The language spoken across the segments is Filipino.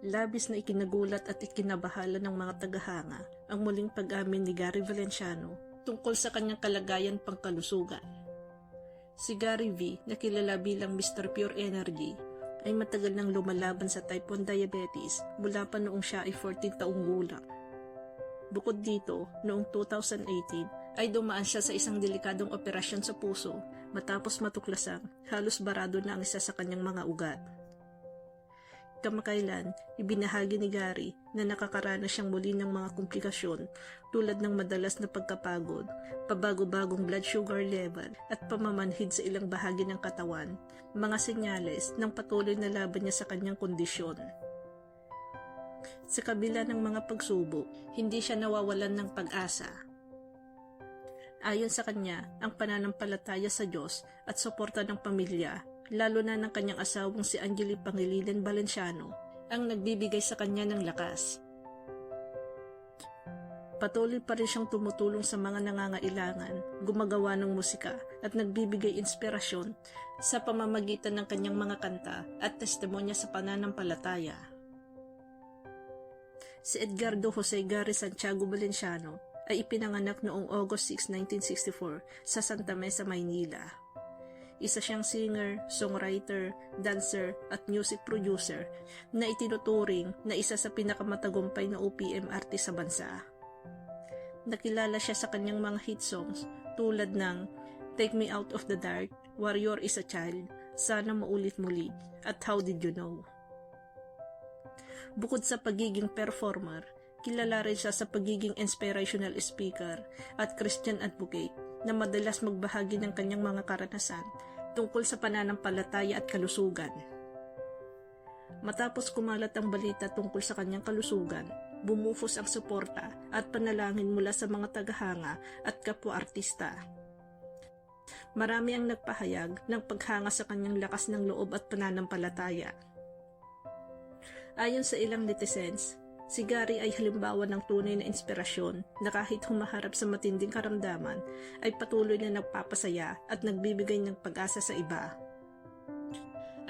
Labis na ikinagulat at ikinabahala ng mga tagahanga ang muling pag-amin ni Gary Valenciano tungkol sa kanyang kalagayan pangkalusugan. Si Gary V, na kilala bilang Mr. Pure Energy, ay matagal nang lumalaban sa type 1 diabetes mula pa noong siya ay 14 taong gulang. Bukod dito, noong 2018 ay dumaan siya sa isang delikadong operasyon sa puso matapos matuklasang halos barado na ang isa sa kanyang mga ugat. Kamakailan, ibinahagi ni Gary na nakakaranas siyang muli ng mga komplikasyon tulad ng madalas na pagkapagod, pabago-bagong blood sugar level at pamamanhid sa ilang bahagi ng katawan, mga senyales ng patuloy na laban niya sa kanyang kondisyon. Sa kabila ng mga pagsubok, hindi siya nawawalan ng pag-asa. Ayon sa kanya, ang pananampalataya sa Diyos at suporta ng pamilya, lalo na ng kanyang asawang si Angeli Pangilinan Valenciano, ang nagbibigay sa kanya ng lakas. Patuloy pa rin siyang tumutulong sa mga nangangailangan, gumagawa ng musika at nagbibigay inspirasyon sa pamamagitan ng kanyang mga kanta at testimonya sa pananampalataya. Si Edgardo Jose Gary Santiago Valenciano ay ipinanganak noong August 6, 1964 sa Santa Mesa, Maynila. Isa siyang singer, songwriter, dancer at music producer na itinuturing na isa sa pinakamatagumpay na OPM artist sa bansa. Nakilala siya sa kanyang mga hit songs tulad ng Take Me Out of the Dark, Warrior is a Child, Sana Maulit Muli at How Did You Know. Bukod sa pagiging performer, kilala rin siya sa pagiging inspirational speaker at Christian advocate na madalas magbahagi ng kanyang mga karanasan tungkol sa pananampalataya at kalusugan. Matapos kumalat ang balita tungkol sa kanyang kalusugan, bumufos ang suporta at panalangin mula sa mga tagahanga at kapwa-artista. Marami ang nagpahayag ng paghanga sa kanyang lakas ng loob at pananampalataya. Ayon sa ilang netizens, si Gary ay halimbawa ng tunay na inspirasyon na kahit humaharap sa matinding karamdaman ay patuloy na nagpapasaya at nagbibigay ng pag-asa sa iba.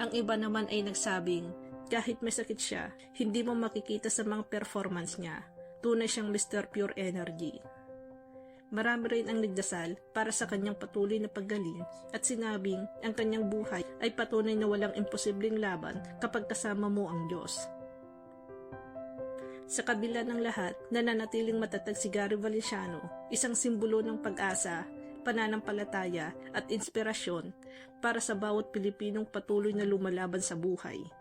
Ang iba naman ay nagsabing kahit may sakit siya, hindi mo makikita sa mga performance niya, tunay siyang Mr. Pure Energy. Marami rin ang nagdasal para sa kanyang patuloy na paggaling at sinabing ang kanyang buhay ay patunay na walang imposibleng laban kapag kasama mo ang Diyos. Sa kabila ng lahat, nananatiling matatag si Gary Valenciano, isang simbolo ng pag-asa, pananampalataya at inspirasyon para sa bawat Pilipinong patuloy na lumalaban sa buhay.